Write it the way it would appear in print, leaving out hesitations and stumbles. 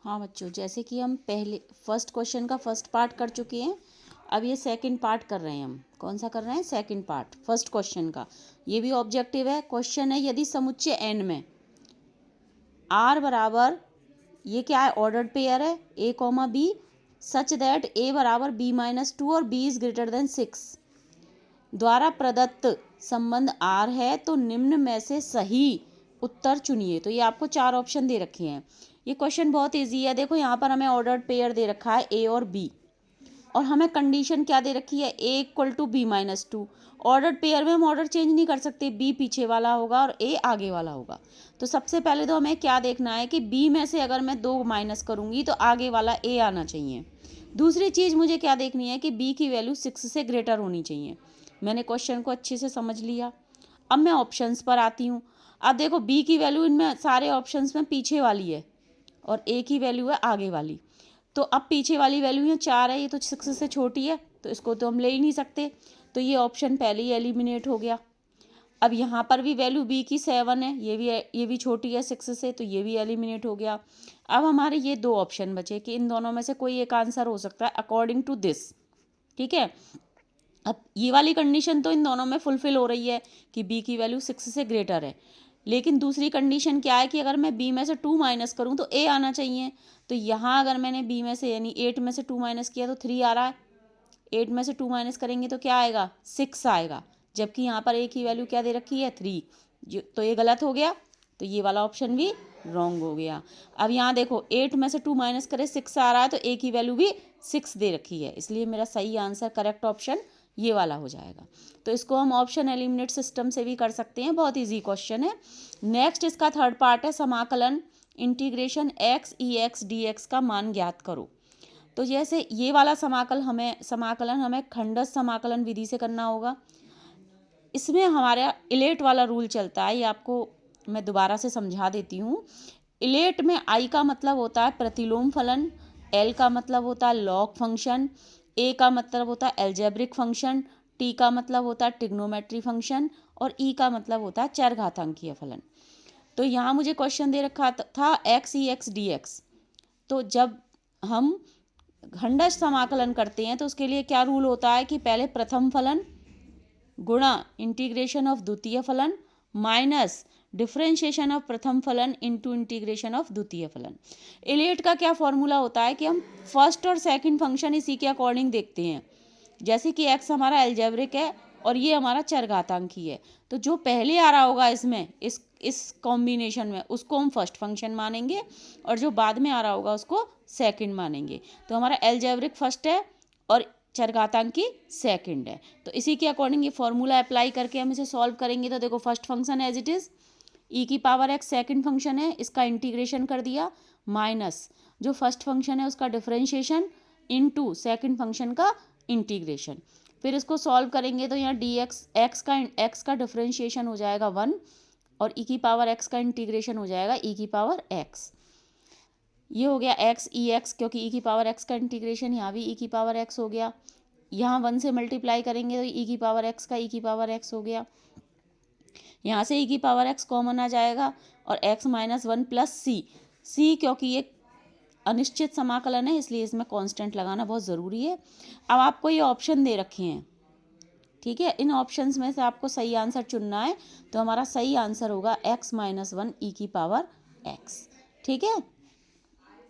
हाँ बच्चों, जैसे कि हम पहले फर्स्ट क्वेश्चन का फर्स्ट पार्ट कर चुके हैं, अब ये सेकंड पार्ट कर रहे हैं। हम कौन सा कर रहे हैं? सेकंड पार्ट फर्स्ट क्वेश्चन का। ये भी ऑब्जेक्टिव है। क्वेश्चन है, यदि समुच्चय एन में आर बराबर, ये क्या है? ऑर्डर्ड पेयर है, ए कॉमा बी, सच दैट ए बराबर बी माइनस टू और बी इज ग्रेटर देन 6 द्वारा प्रदत्त संबंध आर है, तो निम्न में से सही उत्तर चुनिए। तो ये आपको 4 ऑप्शन दे रखे हैं। ये क्वेश्चन बहुत इजी है। देखो यहाँ पर हमें ऑर्डर्ड पेयर दे रखा है ए और बी, और हमें कंडीशन क्या दे रखी है? A equal to b minus two. Ordered pair में हम ऑर्डर चेंज नहीं कर सकते, बी पीछे वाला होगा और ए आगे वाला होगा। तो सबसे पहले तो हमें क्या देखना है कि बी में से अगर मैं 2 माइनस करूँगी तो आगे वाला ए आना चाहिए। दूसरी चीज़ मुझे क्या देखनी है कि बी की वैल्यू 6 से ग्रेटर होनी चाहिए। मैंने क्वेश्चन को अच्छे से समझ लिया। अब मैं ऑप्शंस पर आती हूँ। अब देखो बी की वैल्यू इनमें सारे ऑप्शंस में पीछे वाली है और ए की वैल्यू है आगे वाली। तो अब पीछे वाली वैल्यू है 4 है, ये तो 6 से छोटी है, तो इसको तो हम ले ही नहीं सकते। तो ये ऑप्शन पहले ही एलिमिनेट हो गया। अब यहाँ पर भी वैल्यू बी की 7 है, ये भी छोटी है 6 से, तो ये भी एलिमिनेट हो गया। अब हमारे ये 2 ऑप्शन बचे कि इन दोनों में से कोई एक आंसर हो सकता है अकॉर्डिंग टू दिस। ठीक है। अब ये वाली कंडीशन तो इन दोनों में फुलफिल हो रही है कि बी की वैल्यू 6 से ग्रेटर है, लेकिन दूसरी कंडीशन क्या है कि अगर मैं बी में से 2 माइनस करूँ तो ए आना चाहिए। तो यहाँ अगर मैंने बी में से यानी 8 में से 2 माइनस किया तो 3 आ रहा है। 8 में से 2 माइनस करेंगे तो क्या आएगा? 6 आएगा, जबकि यहाँ पर ए की वैल्यू क्या दे रखी है? 3। तो ये गलत हो गया, तो ये वाला ऑप्शन भी रॉन्ग हो गया। अब यहाँ देखो 8 में से 2 माइनस करे 6 आ रहा है, तो ए की वैल्यू भी 6 दे रखी है, इसलिए मेरा सही आंसर करेक्ट ऑप्शन ये वाला हो जाएगा। तो इसको हम ऑप्शन एलिमिनेट सिस्टम से भी कर सकते हैं, बहुत इजी क्वेश्चन है। नेक्स्ट इसका थर्ड पार्ट है समाकलन इंटीग्रेशन एक्स ई एक्स डी एक्स का मान ज्ञात करो। तो जैसे ये वाला समाकलन हमें खंडस समाकलन विधि से करना होगा। इसमें हमारा इलेट वाला रूल चलता है, ये आपको मैं दोबारा से समझा देती हूँ। इलेट में आई का मतलब होता है प्रतिलोम फलन, एल का मतलब होता है लॉग फंक्शन, ए का मतलब होता है एल्जेब्रिक फंक्शन, टी का मतलब होता है ट्रिग्नोमेट्री फंक्शन और ई का मतलब होता है चरघातांकीय फलन। तो यहाँ मुझे क्वेश्चन दे रखा था एक्स ई एक्स डी एक्स। तो जब हम खंडश समाकलन करते हैं तो उसके लिए क्या रूल होता है कि पहले प्रथम फलन गुणा इंटीग्रेशन ऑफ द्वितीय फलन माइनस डिफरेंशिएशन ऑफ प्रथम फलन इनटू इंटीग्रेशन ऑफ द्वितीय फलन। इलेट का क्या फॉर्मूला होता है कि हम फर्स्ट और सेकंड फंक्शन इसी के अकॉर्डिंग देखते हैं। जैसे कि एक्स हमारा एल्जेब्रिक है और ये हमारा चरघातांकी है, तो जो पहले आ रहा होगा इसमें इस कॉम्बिनेशन में उसको हम फर्स्ट फंक्शन मानेंगे और जो बाद में आ रहा होगा उसको सेकंड मानेंगे। तो हमारा एल्जेब्रिक फर्स्ट है और चरघातांकी सेकंड है। तो इसी के अकॉर्डिंग ये फॉर्मूला अप्लाई करके हम इसे सॉल्व करेंगे। तो देखो first function as it is e की पावर एक्स सेकेंड फंक्शन है, इसका इंटीग्रेशन कर दिया, माइनस जो फर्स्ट फंक्शन है उसका डिफरेंशिएशन इनटू सेकंड फंक्शन का इंटीग्रेशन। फिर इसको सॉल्व करेंगे तो यहाँ डी एक्स का डिफरेंशिएशन हो जाएगा 1 और ई की पावर एक्स का इंटीग्रेशन हो जाएगा ई की पावर एक्स। ये हो गया एक्स ई एक्स, क्योंकि ई की पावर एक्स का इंटीग्रेशन यहाँ भी ई की पावर एक्स हो गया। यहाँ 1 से मल्टीप्लाई करेंगे तो ई की पावर एक्स का ई की पावर एक्स हो गया। यहाँ से ई की पावर एक्स कॉमन आ जाएगा और एक्स माइनस 1 प्लस सी क्योंकि ये अनिश्चित समाकलन है इसलिए इसमें कांस्टेंट लगाना बहुत ज़रूरी है। अब आपको ये ऑप्शन दे रखे हैं, ठीक है, इन ऑप्शंस में से आपको सही आंसर चुनना है। तो हमारा सही आंसर होगा एक्स माइनस 1 ई की पावर एक्स। ठीक है।